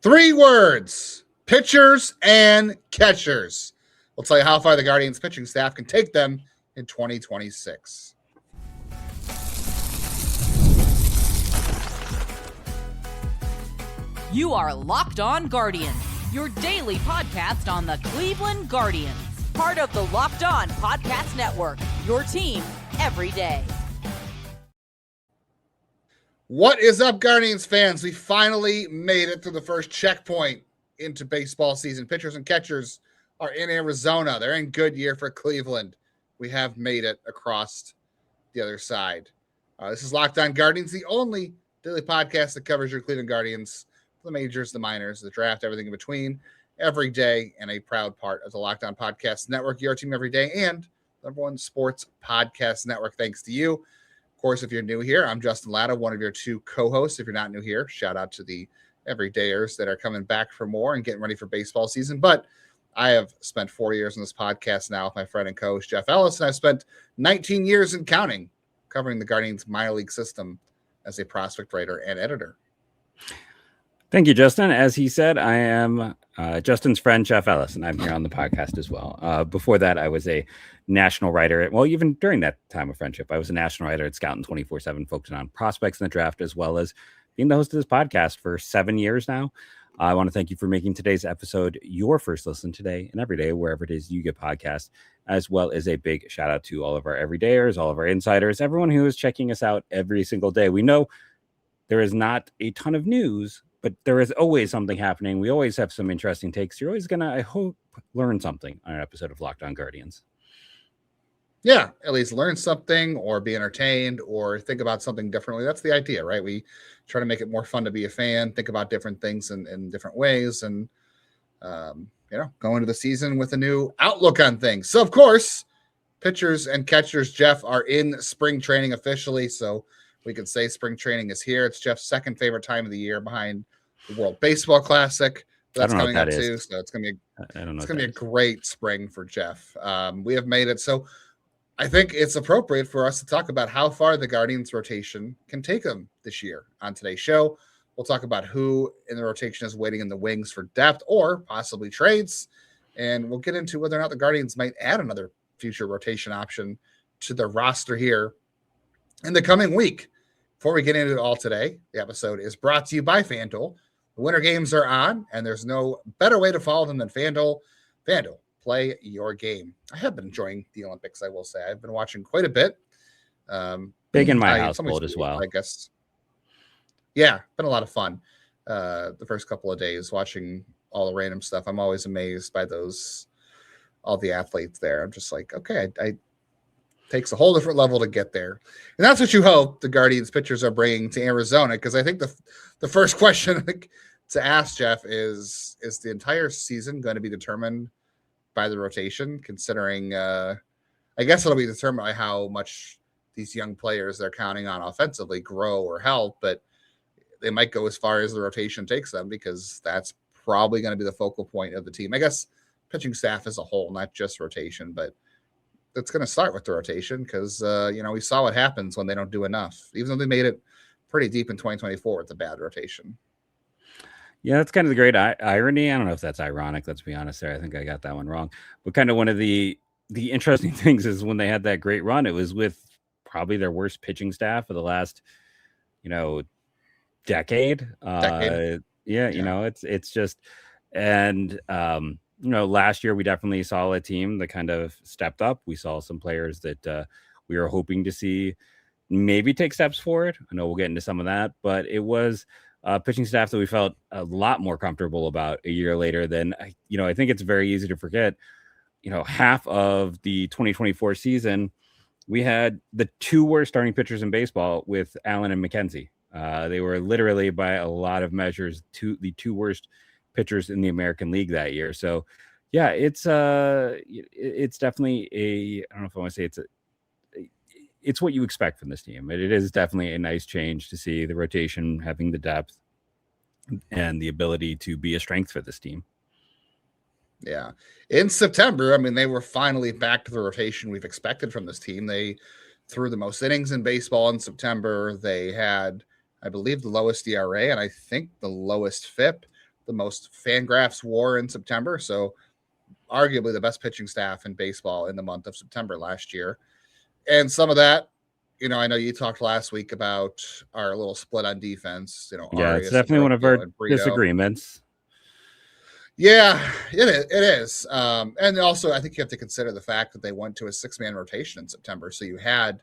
3 words: pitchers and catchers. We'll tell you how far the Guardians pitching staff can take them in 2026. You are Locked On Guardians, your daily podcast on the Cleveland Guardians. Part of the Locked On Podcast Network, your team every day. What is up, Guardians fans? We finally made it to the first checkpoint into baseball season. Pitchers and catchers are in Arizona. They're in Goodyear for Cleveland. We have made it across the other side. This is Locked On Guardians, the only daily podcast that covers your Cleveland Guardians, the majors, the minors, the draft, everything in between, every day, and a proud part of the Locked On Podcast Network, your team every day, and the #1 sports podcast network. Thanks to you. Of course, if you're new here, I'm Justin Lada, one of your 2 co-hosts. If you're not new here, shout out to the everydayers that are coming back for more and getting ready for baseball season. But I have spent 4 years on this podcast now with my friend and co-host Jeff Ellis, and I've spent 19 years and counting covering the Guardians minor league system as a prospect writer and editor. Thank you, Justin. As he said, I am Justin's friend, Jeff Ellis, and I'm here on the podcast as well. Before that, I was a national writer. Well, even during that time of friendship, I was a national writer at Scouting 24/7, focusing on prospects in the draft, as well as being the host of this podcast for 7 years now. I want to thank you for making today's episode your first listen today and every day, wherever it is you get podcasts, as well as a big shout out to all of our everydayers, all of our insiders, everyone who is checking us out every single day. We know there is not a ton of news, but there is always something happening. We always have some interesting takes. You're always going to, I hope, learn something on an episode of Locked On Guardians. Yeah, at least learn something or be entertained or think about something differently. That's the idea, right? We try to make it more fun to be a fan, think about different things in different ways, and, go into the season with a new outlook on things. So, of course, pitchers and catchers, Jeff, are in spring training officially, so we can say spring training is here. It's Jeff's second favorite time of the year behind the World Baseball Classic. That's coming up too, so it's going to be a great spring for Jeff. We have made it. So I think it's appropriate for us to talk about how far the Guardians rotation can take them this year. On today's show, we'll talk about who in the rotation is waiting in the wings for depth or possibly trades, and we'll get into whether or not the Guardians might add another future rotation option to the roster here in the coming week. Before we get into it all today, the episode is brought to you by FanDuel. The winter games are on, and there's no better way to follow them than FanDuel. FanDuel, play your game. I have been enjoying the Olympics, I will say. I've been watching quite a bit. Big in my household as well. I guess. Yeah, been a lot of fun. The first couple of days watching all the random stuff. I'm always amazed by all the athletes there. I'm just like, okay, I takes a whole different level to get there. And that's what you hope the Guardians pitchers are bringing to Arizona, because I think the first question to ask, Jeff, is the entire season going to be determined by the rotation, considering I guess it'll be determined by how much these young players they're counting on offensively grow or help, but they might go as far as the rotation takes them, because that's probably going to be the focal point of the team. I guess pitching staff as a whole, not just rotation, but it's going to start with the rotation because, we saw what happens when they don't do enough, even though they made it pretty deep in 2024 with the bad rotation. Yeah, that's kind of the great irony. I don't know if that's ironic. Let's be honest there. I think I got that one wrong. But kind of one of the interesting things is when they had that great run, it was with probably their worst pitching staff of the last, decade. Yeah. It's just, and, last year we definitely saw a team that kind of stepped up. We saw some players that we were hoping to see maybe take steps forward. I know we'll get into some of that, but it was pitching staff that we felt a lot more comfortable about a year later than, I think it's very easy to forget, half of the 2024 season, we had the 2 worst starting pitchers in baseball with Allen and McKenzie. They were literally by a lot of measures the 2 worst pitchers in the American League that year. So yeah, it's definitely I don't know if I want to say it's what you expect from this team. It is definitely a nice change to see the rotation having the depth and the ability to be a strength for this team. Yeah. In September, they were finally back to the rotation we've expected from this team. They threw the most innings in baseball in September. They had, I believe, the lowest ERA and I think the lowest FIP. the most Fangraphs WAR in September. So arguably the best pitching staff in baseball in the month of September last year. And some of that, I know you talked last week about our little split on defense. Yeah, it's Arias, definitely one of our and Brito. disagreements. Yeah, it is. And also, I think you have to consider the fact that they went to a 6-man rotation in September. So you had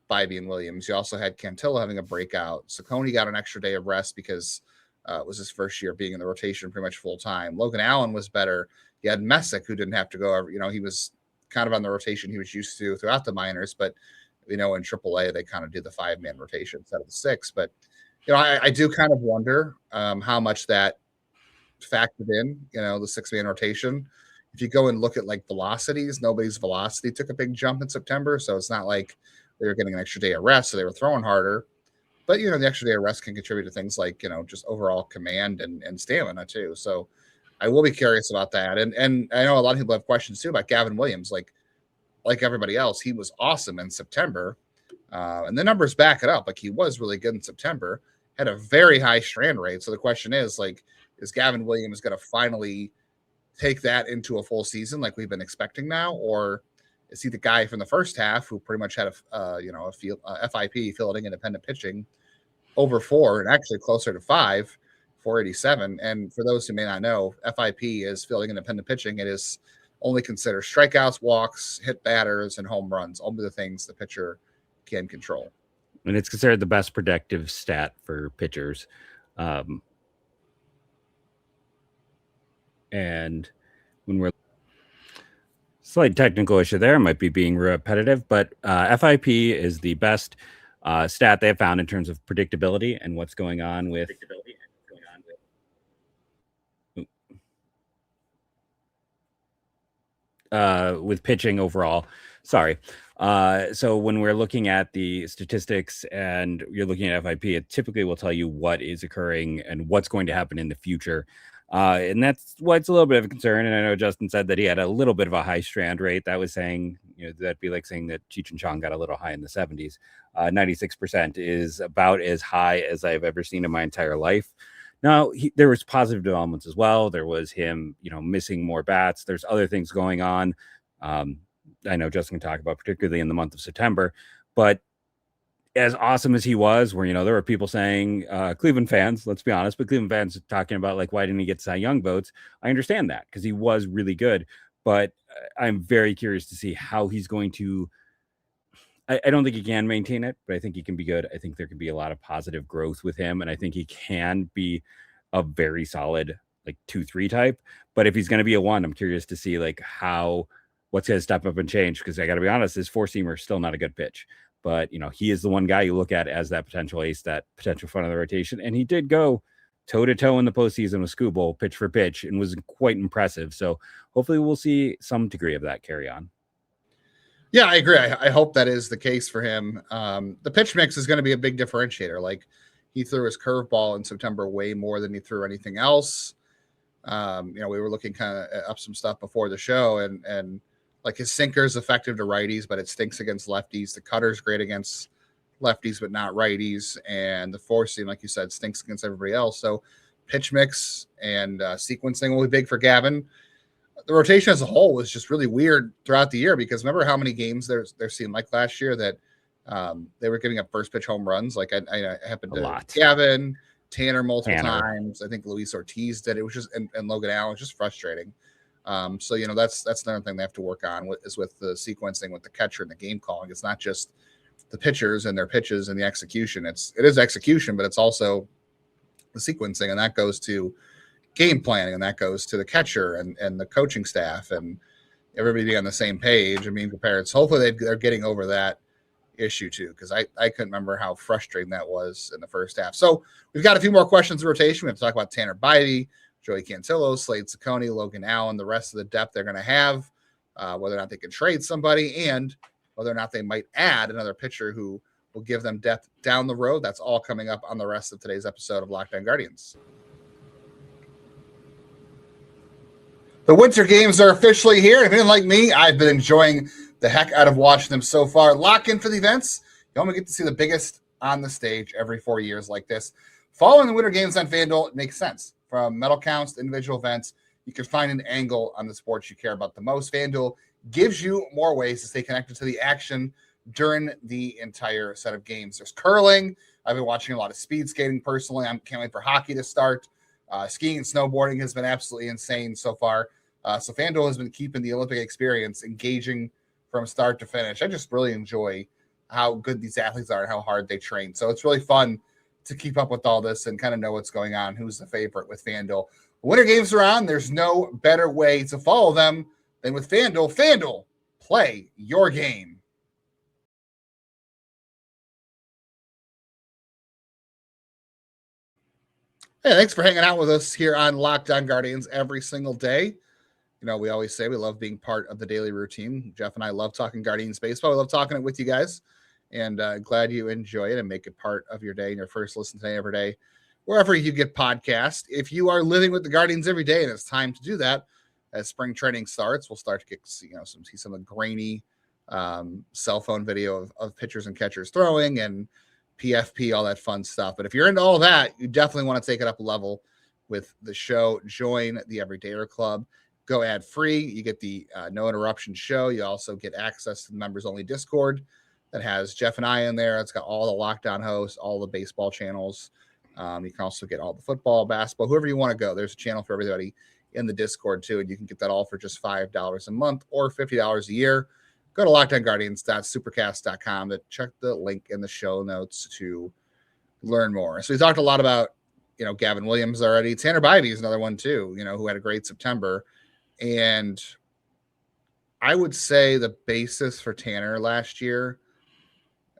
Bibee and Williams. You also had Cantillo having a breakout. Saccone got an extra day of rest because it was his first year being in the rotation pretty much full time. Logan Allen was better. You had Messick, who didn't have to go. He was kind of on the rotation he was used to throughout the minors. But, in AAA, they kind of do the 5-man rotation instead of the 6. But, I do kind of wonder how much that factored in, the 6-man rotation. If you go and look at like velocities, nobody's velocity took a big jump in September. So it's not like they were getting an extra day of rest, so they were throwing harder. But, the extra day of rest can contribute to things like, just overall command and stamina too. So I will be curious about that. And I know a lot of people have questions too about Gavin Williams. Like everybody else, he was awesome in September. And the numbers back it up. Like, he was really good in September, had a very high strand rate. So the question is, like, is Gavin Williams going to finally take that into a full season like we've been expecting now? Or is he the guy from the first half who pretty much had a FIP, fielding independent pitching, over 4 and actually closer to 5, 487? And for those who may not know, FIP is fielding independent pitching. It is only consider strikeouts, walks, hit batters, and home runs. All of the things the pitcher can control. And it's considered the best predictive stat for pitchers. And when we're slight technical issue there, might be being repetitive, but FIP is the best stat they have found in terms of predictability and what's going on with pitching overall. Sorry. So when we're looking at the statistics and you're looking at FIP, it typically will tell you what is occurring and what's going to happen in the future. And that's what's a little bit of a concern. And I know Justin said that he had a little bit of a high strand rate. That was saying, that'd be like saying that Cheech and Chong got a little high in the 70s. 96% is about as high as I've ever seen in my entire life. Now, there was positive developments as well. There was him, missing more bats. There's other things going on. I know Justin can talk about, particularly in the month of September, but as awesome as he was, where, there were people saying, Cleveland fans, let's be honest, but Cleveland fans talking about, like, why didn't he get Cy Young votes? I understand that because he was really good, but I'm very curious to see how he's going to, I don't think he can maintain it, but I think he can be good. I think there can be a lot of positive growth with him. And I think he can be a very solid, like 2-3 type, but if he's going to be a 1, I'm curious to see like what's going to step up and change. Cause I gotta be honest, his 4-seamer is still not a good pitch. But, he is the one guy you look at as that potential ace, that potential front of the rotation. And he did go toe-to-toe in the postseason with Skubal, pitch for pitch, and was quite impressive. So hopefully we'll see some degree of that carry on. Yeah, I agree. I hope that is the case for him. The pitch mix is going to be a big differentiator. Like, he threw his curveball in September way more than he threw anything else. We were looking kind of up some stuff before the show, and like, his sinker is effective to righties, but it stinks against lefties. The cutter's great against lefties, but not righties. And the 4-seam, like you said, stinks against everybody else. So pitch mix and sequencing will be big for Gavin. The rotation as a whole was just really weird throughout the year, because remember how many games there seemed like last year that they were giving up first pitch home runs. Like, I happened to Gavin, Tanner multiple times. I think Luis Ortiz did. It was just, and Logan Allen, was just frustrating. So, that's another thing they have to work on with the sequencing with the catcher and the game calling. It's not just the pitchers and their pitches and the execution. It is execution, but it's also the sequencing, and that goes to game planning, and that goes to the catcher and the coaching staff and everybody being on the same page. I mean, parents, hopefully they're getting over that issue too, because I couldn't remember how frustrating that was in the first half. So we've got a few more questions in rotation. We have to talk about Tanner Bibee, Joey Cantillo, Slade Saccone, Logan Allen, the rest of the depth they're going to have, whether or not they can trade somebody, and whether or not they might add another pitcher who will give them depth down the road. That's all coming up on the rest of today's episode of Locked On Guardians. The winter games are officially here. If you didn't like me, I've been enjoying the heck out of watching them so far. Lock in for the events. You only get to see the biggest on the stage every 4 years like this. Following the winter games on FanDuel, it makes sense. from medal counts to individual events. You can find an angle on the sports you care about the most. FanDuel gives you more ways to stay connected to the action during the entire set of games. There's curling. I've been watching a lot of speed skating personally. I can't wait for hockey to start. Skiing and snowboarding has been absolutely insane so far. So FanDuel has been keeping the Olympic experience engaging from start to finish. I just really enjoy how good these athletes are and how hard they train. So it's really fun to keep up with all this and kind of know what's going on, who's the favorite with FanDuel. Winter games are on. There's no better way to follow them than with FanDuel. FanDuel, play your game. Hey, thanks for hanging out with us here on Locked On Guardians every single day. You know, we always say we love being part of the daily routine. Jeff and I love talking Guardians baseball. We love talking it with you guys. And glad you enjoy it and make it part of your day and your first listen today every day, wherever you get podcasts. If you are living with the Guardians every day and it's time to do that, as spring training starts, we'll start to get see some of the grainy cell phone video of pitchers and catchers throwing and PFP, all that fun stuff. But if you're into all that, you definitely want to take it up a level with the show. Join the Everydayer Club. Go ad free. You get the no interruption show. You also get access to the members only Discord that has Jeff and I in there. It's got all the lockdown hosts, all the baseball channels. You can also get all the football, basketball, whoever you want to go. There's a channel for everybody in the Discord too. And you can get that all for just $5 a month or $50 a year. Go to LockedOnGuardians.supercast.com to check the link in the show notes to learn more. So we talked a lot about, Gavin Williams already. Tanner Bibee is another one too, who had a great September. And I would say the basis for Tanner last year,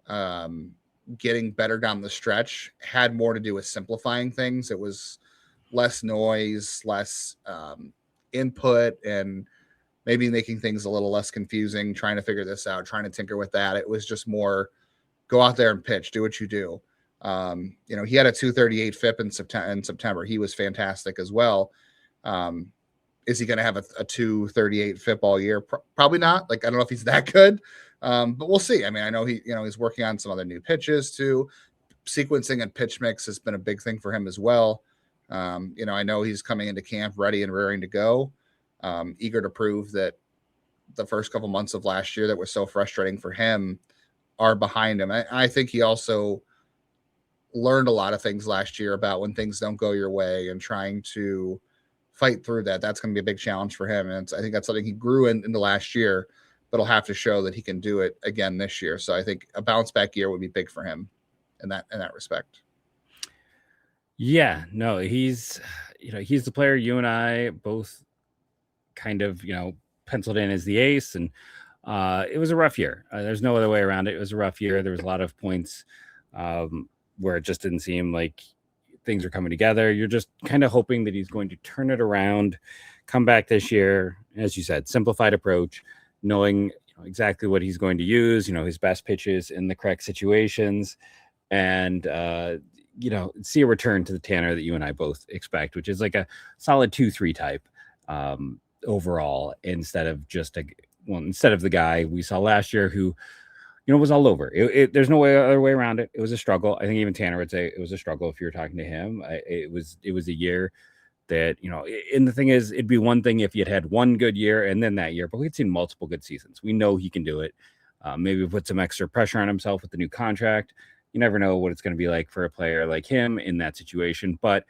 getting better down the stretch, had more to do with simplifying things. It was less noise, less input, and maybe making things a little less confusing, trying to figure this out, trying to tinker with that. It was just more go out there and pitch, do what you do. He had a 238 FIP in September. He was fantastic as well. Is he going to have a 238 FIP all year? Probably not. I don't know if he's that good, but we'll see. I mean, I know he's working on some other new pitches too. Sequencing and pitch mix has been a big thing for him as well. I know he's coming into camp ready and raring to go. Eager to prove that the first couple months of last year that was so frustrating for him are behind him. I think he also learned a lot of things last year about when things don't go your way and trying to fight through that. That's going to be a big challenge for him. And I think that's something he grew in the last year, but he'll have to show that he can do it again this year. So I think a bounce back year would be big for him in that respect. Yeah, no, he's the player you and I both kind of, penciled in as the ace. And it was a rough year. There's no other way around it. It was a rough year. There was a lot of points where it just didn't seem like things are coming together. You're just kind of hoping that he's going to turn it around, come back this year, as you said, simplified approach, knowing exactly what he's going to use, his best pitches in the correct situations, and see a return to the Tanner that you and I both expect, which is like a solid 2-3 type overall, instead of the guy we saw last year who was all over. There's no other way around it. It was a struggle. I think even Tanner would say it was a struggle if you were talking to him. It was a year that, and the thing is, it'd be one thing if he had one good year and then that year, but we'd seen multiple good seasons. We know he can do it. Maybe put some extra pressure on himself with the new contract. You never know what it's going to be like for a player like him in that situation, but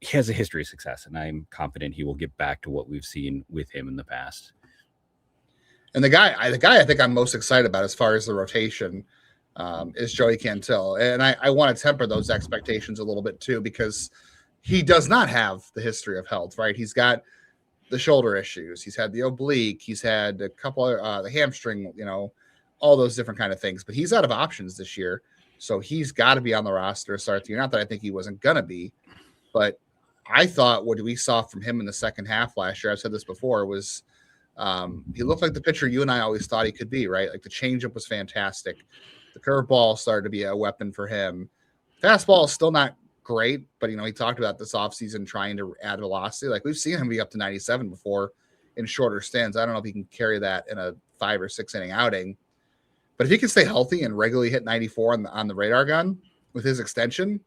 he has a history of success, and I'm confident he will get back to what we've seen with him in the past. And the guy I think I'm most excited about as far as the rotation is Joey Cantillo. And I want to temper those expectations a little bit too, because he does not have the history of health, right? He's got the shoulder issues. He's had the oblique. He's had a couple of the hamstring, all those different kind of things. But he's out of options this year. So he's got to be on the roster to start the year. Not that I think he wasn't going to be, but I thought what we saw from him in the second half last year, I've said this before, was he looked like the pitcher you and I always thought he could be, right? Like the changeup was fantastic. The curveball started to be a weapon for him. Fastball is still not great, but he talked about this offseason trying to add velocity. Like we've seen him be up to 97 before in shorter stints. I don't know if he can carry that in a 5 or 6 inning outing, but if he can stay healthy and regularly hit 94 on the radar gun with his extension,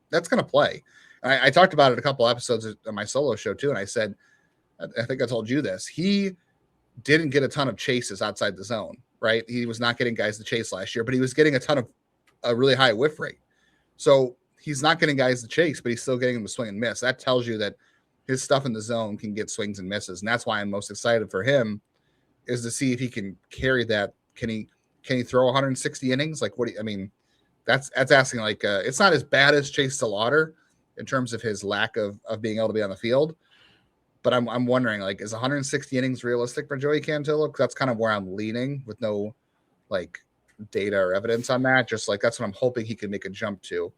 that's going to play. I talked about it a couple episodes of my solo show too, and I said, I think I told you this. He didn't get a ton of chases outside the zone, right? He was not getting guys to chase last year, but he was getting a really high whiff rate. So he's not getting guys to chase, but he's still getting them to swing and miss. That tells you that his stuff in the zone can get swings and misses. And that's why I'm most excited for him, is to see if he can carry that. Can he throw 160 innings? Like, that's asking, like, it's not as bad as Chase Salauter in terms of his lack of being able to be on the field. But I'm wondering, like, is 160 innings realistic for Joey Cantillo? Because that's kind of where I'm leaning, with no like data or evidence on that. Just like, that's what I'm hoping he can make a jump to.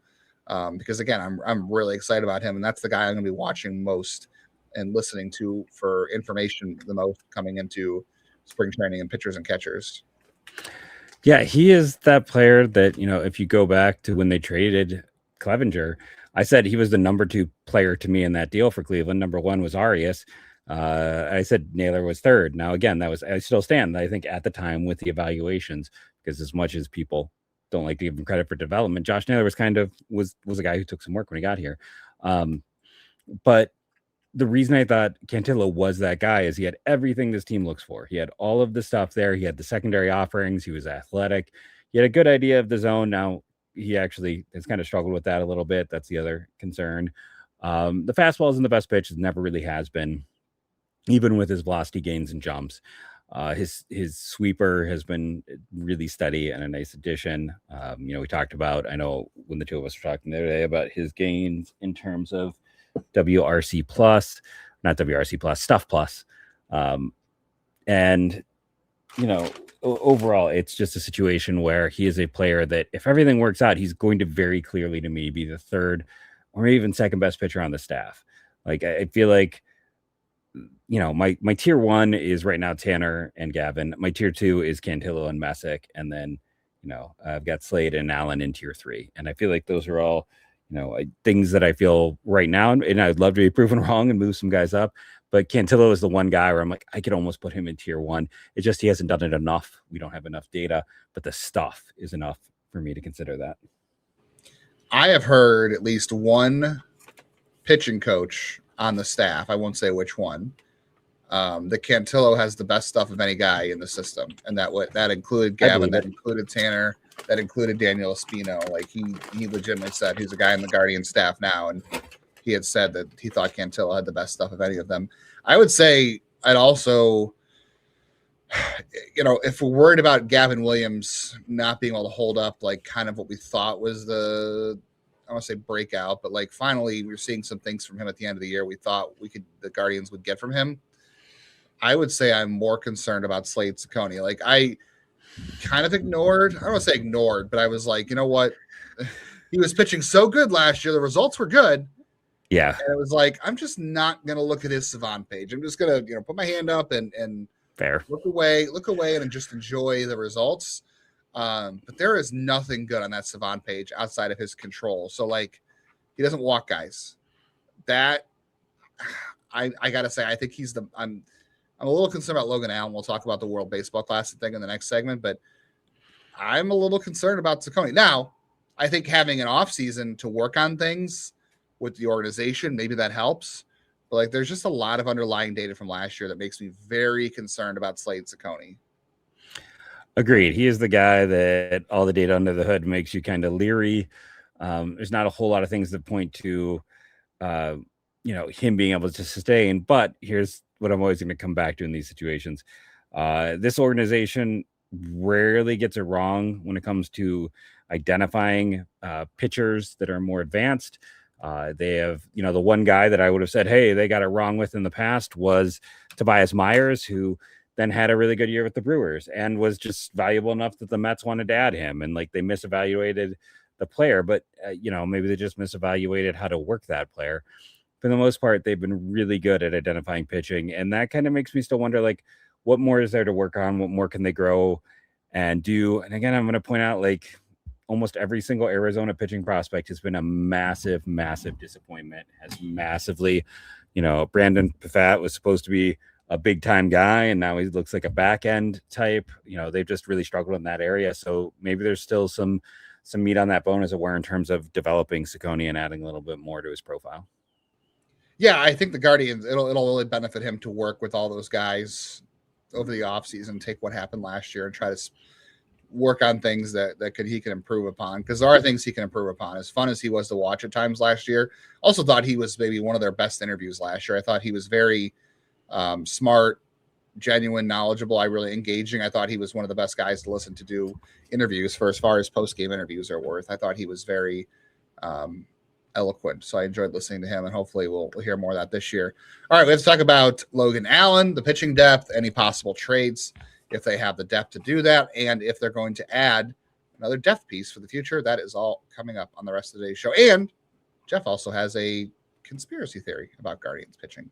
Because again, I'm really excited about him, and that's the guy I'm going to be watching most and listening to for information the most coming into spring training and pitchers and catchers. Yeah, he is that player that, if you go back to when they traded Clevenger, I said he was the number 2 player to me in that deal for Cleveland. Number 1 was Arias. I said Naylor was 3rd. Now, again, I still stand, I think, at the time with the evaluations, because as much as people don't like to give him credit for development, Josh Naylor was a guy who took some work when he got here. But the reason I thought Cantillo was that guy is he had everything this team looks for. He had all of the stuff there. He had the secondary offerings. He was athletic. He had a good idea of the zone. Now, he actually has kind of struggled with that a little bit. That's the other concern. The fastball isn't the best pitch. It never really has been, even with his velocity gains and jumps. His sweeper has been really steady and a nice addition. We talked about, I know when the two of us were talking the other day about his gains in terms of WRC plus, not WRC plus, stuff plus. And, overall, it's just a situation where he is a player that if everything works out, he's going to very clearly to me be the 3rd or even 2nd best pitcher on the staff. Like, I feel like, my tier 1 is right now Tanner and Gavin. My tier 2 is Cantillo and Messick. And then, I've got Slade and Allen in tier 3. And I feel like those are all, things that I feel right now. And I'd love to be proven wrong and move some guys up. But Cantillo is the one guy where I'm like, I could almost put him in tier 1. It's just he hasn't done it enough. We don't have enough data. But the stuff is enough for me to consider that. I have heard at least one pitching coach on the staff, I won't say which one, that Cantillo has the best stuff of any guy in the system, and that included Gavin, that included Tanner, that included Daniel Espino. Like, he legitimately said he's a guy in the Guardian staff now, and he had said that he thought Cantillo had the best stuff of any of them. I would say I'd also, if we're worried about Gavin Williams not being able to hold up, like, kind of what we thought was I don't want to say breakout, but like finally we're seeing some things from him at the end of the year we thought the Guardians would get from him. I would say I'm more concerned about Slade Ciccone. Like, I kind of ignored, I don't want to say ignored, but I was like, you know what? He was pitching so good last year. The results were good. Yeah. And it was like, I'm just not going to look at his Savant page. I'm just going to, put my hand up and fair. Look away and just enjoy the results. But there is nothing good on that Savant page outside of his control. So, like, he doesn't walk guys. That I gotta say, I think I'm a little concerned about Logan Allen. We'll talk about the World Baseball Classic thing in the next segment, but I'm a little concerned about Ciccone. Now, I think having an off season to work on things with the organization, maybe that helps. But like, there's just a lot of underlying data from last year that makes me very concerned about Slade Ciccone. Agreed. He is the guy that all the data under the hood makes you kind of leery. There's not a whole lot of things that point to, him being able to sustain. But here's what I'm always going to come back to in these situations. This organization rarely gets it wrong when it comes to identifying pitchers that are more advanced. They have, the one guy that I would have said, hey, they got it wrong with in the past was Tobias Myers, who then had a really good year with the Brewers and was just valuable enough that the Mets wanted to add him. And like, they misevaluated the player, but maybe they just misevaluated how to work that player. For the most part, they've been really good at identifying pitching. And that kind of makes me still wonder, like, what more is there to work on? What more can they grow and do? And again, I'm going to point out, like, almost every single Arizona pitching prospect has been a massive, massive disappointment. Has massively, Brandon Pfaadt was supposed to be a big time guy, and now he looks like a back end type. They've just really struggled in that area. So maybe there's still some some meat on that bone, as it were, in terms of developing Ciccone and adding a little bit more to his profile. Yeah, I think the Guardians, it'll really benefit him to work with all those guys over the offseason, take what happened last year and try to work on things that he can improve upon, because there are things he can improve upon. As fun as he was to watch at times last year, also thought he was maybe one of their best interviews last year. I thought he was very smart, genuine, knowledgeable, really engaging. I thought he was one of the best guys to listen to do interviews for, as far as post-game interviews are worth. I thought he was very eloquent, so I enjoyed listening to him, and hopefully we'll hear more of that this year. All right, let's talk about Logan Allen, the pitching depth, any possible trades, if they have the depth to do that, and if they're going to add another depth piece for the future. That is all coming up on the rest of today's show. And Jeff also has a conspiracy theory about Guardians pitching.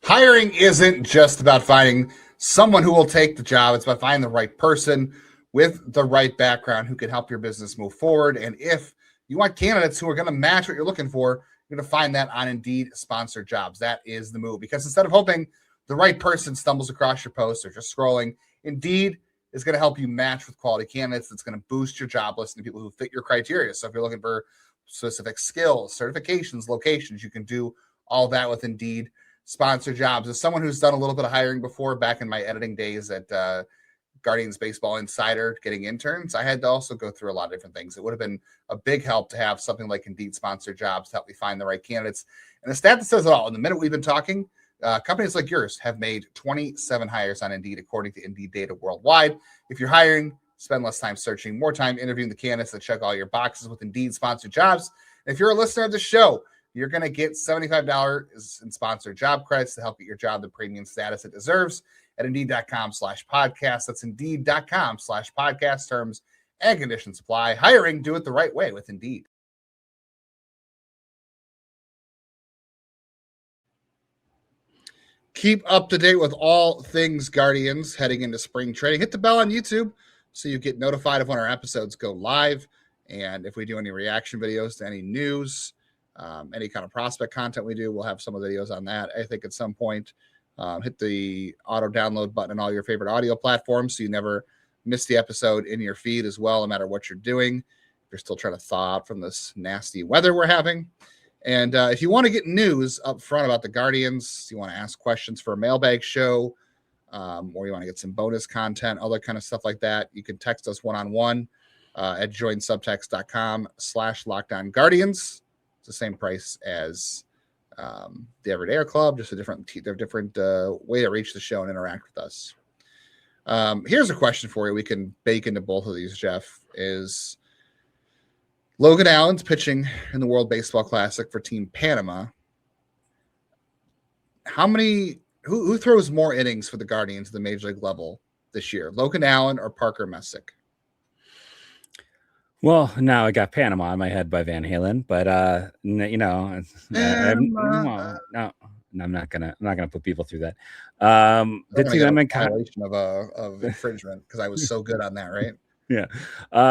Hiring isn't just about finding someone who will take the job. It's about finding the right person with the right background who can help your business move forward. And if you want candidates who are going to match what you're looking for, you're going to find that on Indeed sponsored jobs. That is the move, because instead of hoping the right person stumbles across your post or just scrolling, Indeed is going to help you match with quality candidates. That's going to boost your job listing to people who fit your criteria. So if you're looking for specific skills, certifications, locations, you can do all that with Indeed sponsored jobs. As someone who's done a little bit of hiring before, back in my editing days at Guardians Baseball Insider, getting interns, I had to also go through a lot of different things. It would have been a big help to have something like Indeed sponsored jobs to help me find the right candidates. And the stat that says it all, in the minute we've been talking, companies like yours have made 27 hires on Indeed, according to Indeed data worldwide. If you're hiring, spend less time searching, more time interviewing the candidates that check all your boxes with Indeed sponsored jobs. And if you're a listener of the show, you're going to get $75 in sponsored job credits to help get your job the premium status it deserves at Indeed.com/podcast. That's Indeed.com/podcast. Terms and conditions apply. Hiring, do it the right way with Indeed. Keep up to date with all things Guardians heading into spring training. Hit the bell on YouTube so you get notified of when our episodes go live. And if we do any reaction videos to any news, any kind of prospect content we do, we'll have some of the videos on that. I think at some point, hit the auto download button on all your favorite audio platforms so you never miss the episode in your feed as well, no matter what you're doing. If you're still trying to thaw out from this nasty weather we're having. And if you want to get news up front about the Guardians, you want to ask questions for a mailbag show, or you want to get some bonus content, other kind of stuff like that, you can text us one-on-one at joinsubtext.com/LockedOnGuardians. It's the same price as the Everyday Club, just a different way to reach the show and interact with us. Here's a question for you we can bake into both of these, Jeff, is Logan Allen's pitching in the World Baseball Classic for Team Panama. Who throws more innings for the Guardians at the major league level this year, Logan Allen or Parker Messick? Well, now I got Panama in my head by Van Halen, but no, I'm not gonna put people through that. Did see them in violation of infringement because I was so good on that, right? Yeah.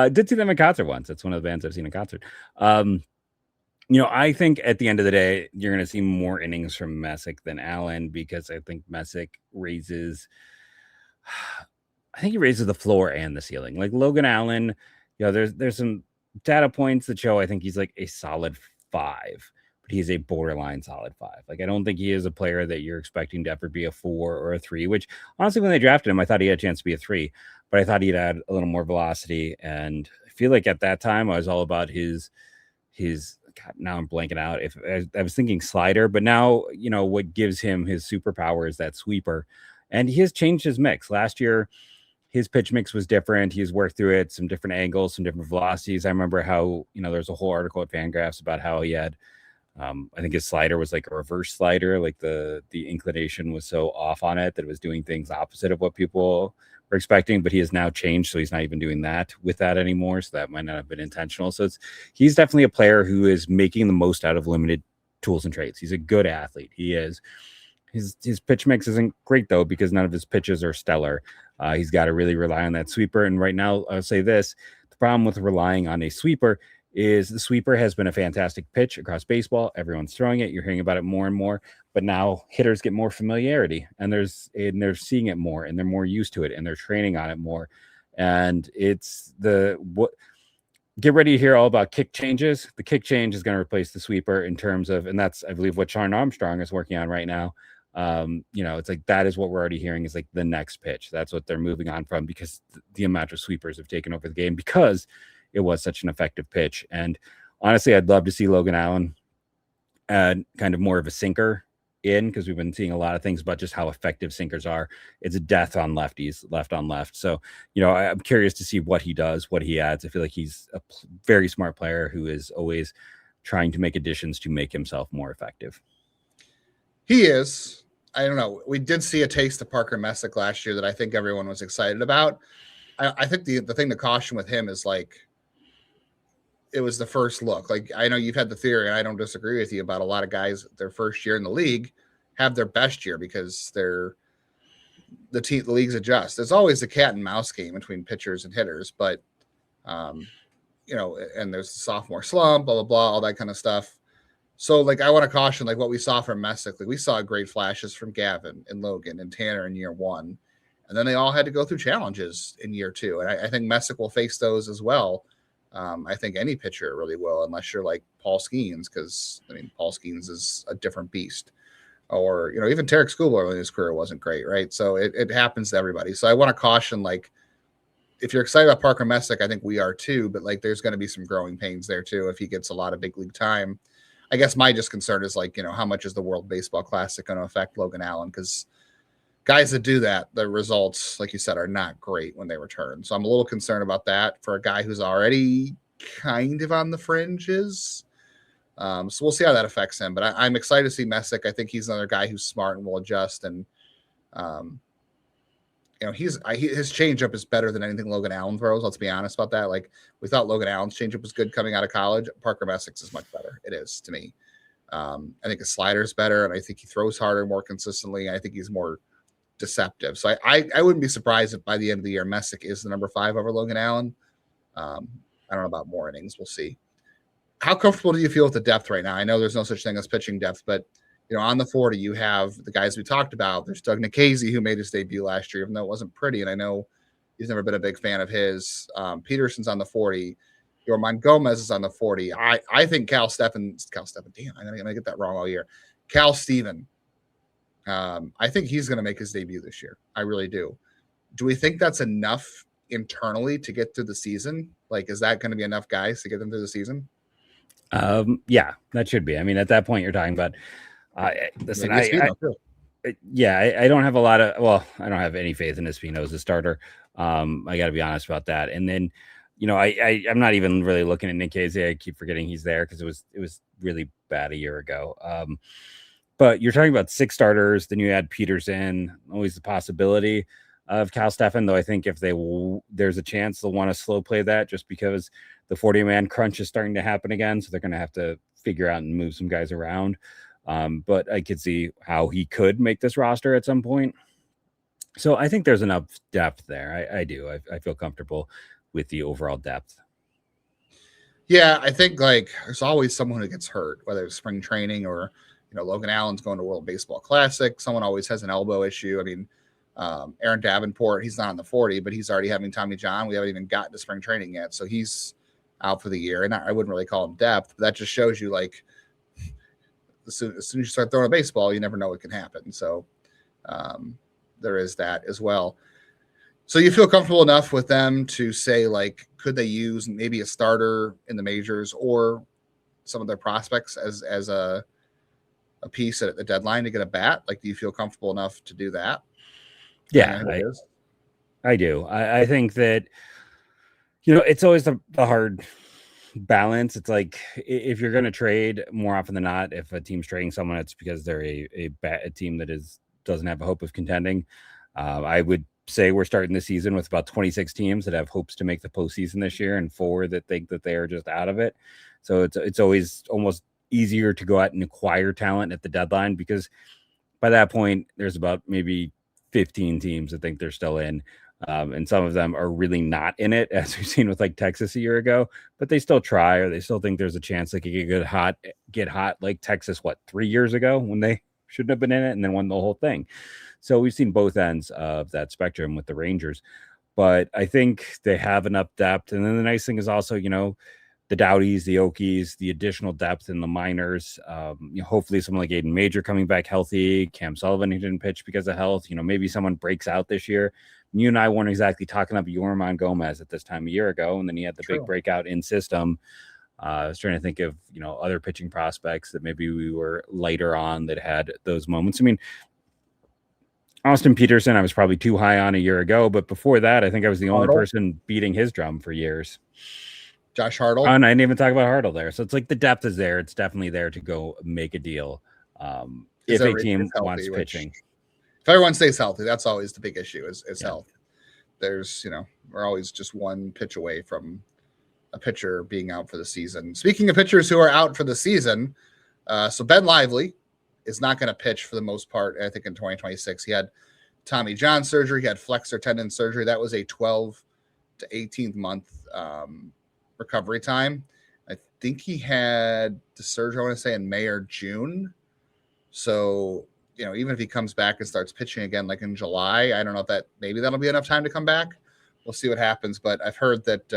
Did see them in concert once. That's one of the bands I've seen in concert. I think at the end of the day, you're going to see more innings from Messick than Allen, because I think Messick raises the floor and the ceiling. Like Logan Allen, there's some data points that show I think he's like a solid 5, but he's a borderline solid 5. Like, I don't think he is a player that you're expecting to ever be a 4 or a 3, which honestly, when they drafted him, I thought he had a chance to be a 3, but I thought he'd add a little more velocity. And I feel like at that time I was all about his God, now I'm blanking out. If I was thinking slider, but now, what gives him his superpower is that sweeper. And he has changed his mix. Last year, his pitch mix was different. He's worked through it, some different angles, some different velocities. I remember how, there's a whole article at Fangraphs about how he had, I think his slider was like a reverse slider. Like the inclination was so off on it that it was doing things opposite of what people were expecting, but he has now changed. So he's not even doing that with that anymore. So that might not have been intentional. So he's definitely a player who is making the most out of limited tools and traits. He's a good athlete. He is. His pitch mix isn't great though, because none of his pitches are stellar. He's got to really rely on that sweeper. And right now, I'll say this: the problem with relying on a sweeper is the sweeper has been a fantastic pitch across baseball. Everyone's throwing it. You're hearing about it more and more. But now hitters get more familiarity, and they're seeing it more, and they're more used to it, and they're training on it more. And it's get ready to hear all about kick changes. The kick change is going to replace the sweeper in terms of, and that's, I believe, what Sean Armstrong is working on right now. It's like, that is what we're already hearing is like the next pitch. That's what they're moving on from, because the amount of sweepers have taken over the game because it was such an effective pitch. And honestly, I'd love to see Logan Allen add kind of more of a sinker in, because we've been seeing a lot of things about just how effective sinkers are. It's a death on lefties, left on left. So, I'm curious to see what he does, what he adds. I feel like he's a very smart player who is always trying to make additions to make himself more effective. He is. I don't know. We did see a taste of Parker Messick last year that I think everyone was excited about. I think the thing to caution with him is like, it was the first look. Like, I know you've had the theory, and I don't disagree with you about a lot of guys, their first year in the league have their best year because the leagues adjust. There's always a cat and mouse game between pitchers and hitters, but and there's the sophomore slump, blah, blah, blah, all that kind of stuff. So like, I want to caution, like what we saw from Messick, like we saw great flashes from Gavin and Logan and Tanner in year one, and then they all had to go through challenges in year two. And I think Messick will face those as well. I think any pitcher really will, unless you're like Paul Skeens, because Paul Skeens is a different beast. Or even Tarek Skubal in his career wasn't great, right? So it happens to everybody. So I want to caution, like, if you're excited about Parker Messick, I think we are too. But like, there's going to be some growing pains there too if he gets a lot of big league time. I guess my just concern is like, how much is the World Baseball Classic going to affect Logan Allen? Because guys that do that, the results, like you said, are not great when they return. So I'm a little concerned about that for a guy who's already kind of on the fringes. So we'll see how that affects him. But I'm excited to see Messick. I think he's another guy who's smart and will adjust. And, his changeup is better than anything Logan Allen throws. Let's be honest about that. Like, we thought Logan Allen's changeup was good coming out of college. Parker Messick's is much better. It is to me. I think his slider is better, and I think he throws harder, more consistently. I think he's more deceptive. So I wouldn't be surprised if by the end of the year Messick is the number 5 over Logan Allen. I don't know about more innings. We'll see. How comfortable do you feel with the depth right now? I know there's no such thing as pitching depth, but on the 40, you have the guys we talked about. There's Doug Nikhazy, who made his debut last year, even though it wasn't pretty, and I know he's never been a big fan of his. Peterson's on the 40. Yorman Gomez is on the 40. I think Khal Stephen. Damn, I'm gonna get that wrong all year. Khal Stephen. I think he's going to make his debut this year. I really do. Do we think that's enough internally to get through the season? Like, is that going to be enough guys to get them through the season? Yeah, that should be. At that point, you're talking about. Listen, I don't have a lot of. Well, I don't have any faith in Espino as a starter. I got to be honest about that. And then, I'm not even really looking at Nikhazy. I keep forgetting he's there because it was really bad a year ago. But you're talking about 6 starters. Then you add Peterson. Always the possibility of Khal Stephen, though I think if there's a chance they'll want to slow play that just because the 40-man crunch is starting to happen again. So they're going to have to figure out and move some guys around. But I could see how he could make this roster at some point. So I think there's enough depth there. I do. I feel comfortable with the overall depth. Yeah, I think like there's always someone who gets hurt, whether it's spring training or Logan Allen's going to World Baseball Classic. Someone always has an elbow issue. Aaron Davenport, he's not on the 40, but he's already having Tommy John. We haven't even gotten to spring training yet, so he's out for the year. And I wouldn't really call him depth, but that just shows you like as soon as you start throwing a baseball, you never know what can happen. So there is that as well. So you feel comfortable enough with them to say, like, could they use maybe a starter in the majors or some of their prospects as a piece at the deadline to get a bat? Like, do you feel comfortable enough to do that? Yeah, I do. I think that, it's always the hard balance. It's like if you're going to trade, more often than not, if a team's trading someone, it's because they're a team that doesn't have a hope of contending. I would say we're starting the season with about 26 teams that have hopes to make the postseason this year and 4 that think that they are just out of it. So it's always almost easier to go out and acquire talent at the deadline because by that point there's about maybe 15 teams that think they're still in. And some of them are really not in it, as we've seen with like Texas a year ago, but they still try, or they still think there's a chance they could get hot like Texas, 3 years ago when they shouldn't have been in it and then won the whole thing. So we've seen both ends of that spectrum with the Rangers. but I think they have enough depth. And then the nice thing is also, the Dowdies, the Okies, the additional depth in the minors. Hopefully someone like Aiden Major coming back healthy, Cam Sullivan, who didn't pitch because of health. Maybe someone breaks out this year. You and I weren't exactly talking up Yorman Gomez at this time a year ago, and then he had the big breakout in system. I was trying to think of, other pitching prospects that maybe we were later on that had those moments. I mean, Austin Peterson, I was probably too high on a year ago, but before that, I think I was the only person beating his drum for years. Josh Hartle. And I didn't even talk about Hartle there. So it's like the depth is there. It's definitely there to go make a deal. If a team wants pitching. If everyone stays healthy, that's always the big issue is health. There's, we're always just one pitch away from a pitcher being out for the season. Speaking of pitchers who are out for the season, so Ben Lively is not going to pitch for the most part, I think, in 2026. He had Tommy John surgery. He had flexor tendon surgery. That was a 12 to 18 month recovery time. I think he had the surgery, I want to say, in May or June. So, even if he comes back and starts pitching again, like in July, I don't know if maybe that'll be enough time to come back. We'll see what happens. But I've heard that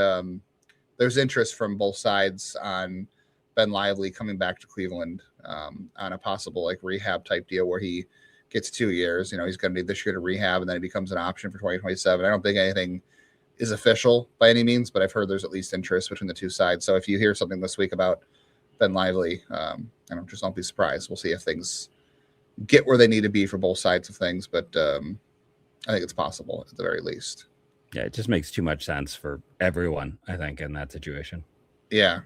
there's interest from both sides on Ben Lively coming back to Cleveland on a possible like rehab type deal where he gets 2 years. He's going to need this year to rehab and then it becomes an option for 2027. I don't think anything is official by any means, but I've heard there's at least interest between the two sides. So if you hear something this week about Ben Lively, just don't be surprised. We'll see if things get where they need to be for both sides of things, but I think it's possible at the very least. Yeah, it just makes too much sense for everyone, I think, in that situation. Yeah.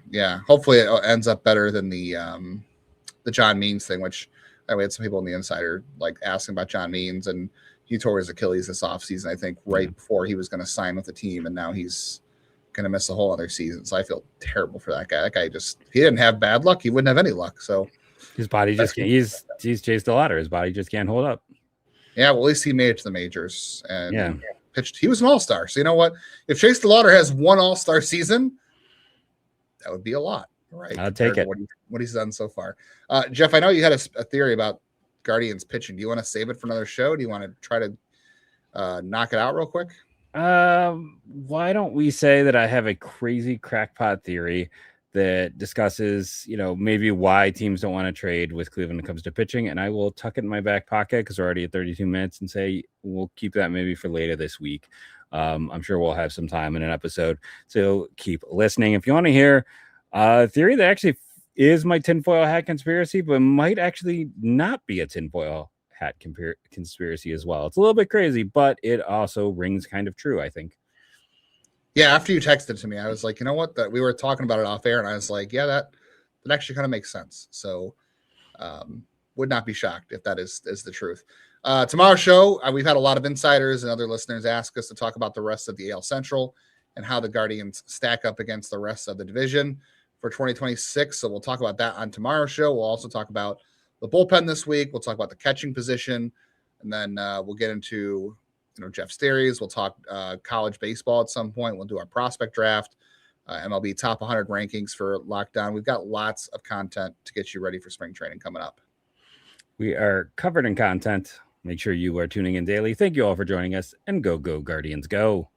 Hopefully it ends up better than the John Means thing, which we had some people in the Insider like asking about John Means, and he tore his Achilles this offseason, I think, right before he was going to sign with the team, and now he's going to miss a whole other season. So I feel terrible for that guy. That guy he didn't have bad luck. He wouldn't have any luck. So his body just can't. He's chased a ladder. His body just can't hold up. Yeah, well, at least he made it to the majors and pitched. He was an all-star. So you know what? If Chase DeLauder has one all-star season, that would be a lot, right? I'll take it. What he's done so far. Jeff, I know you had a theory about Guardians pitching. Do you want to save it for another show? Do you want to try to knock it out real quick? Why don't we say that I have a crazy crackpot theory that discusses, maybe why teams don't want to trade with Cleveland when it comes to pitching, and I will tuck it in my back pocket because we're already at 32 minutes and say we'll keep that maybe for later this week. I'm sure we'll have some time in an episode, so keep listening. If you want to hear a theory that actually is my tinfoil hat conspiracy, but might actually not be a tinfoil hat conspiracy as well. It's a little bit crazy, but it also rings kind of true, I think. Yeah, after you texted to me, I was like, you know what? That we were talking about it off air, and I was like, yeah, that actually kind of makes sense. So, would not be shocked if that is the truth. Tomorrow's show, we've had a lot of insiders and other listeners ask us to talk about the rest of the AL Central and how the Guardians stack up against the rest of the division for 2026. So we'll talk about that on tomorrow's show. We'll also talk about the bullpen this week. We'll talk about the catching position, and then we'll get into Jeff's theories. We'll talk college baseball at some point. We'll do our prospect draft, MLB top 100 rankings for Lockdown. We've got lots of content to get you ready for spring training coming up. We are covered in content. Make sure you are tuning in daily. Thank you all for joining us, and go Guardians, go.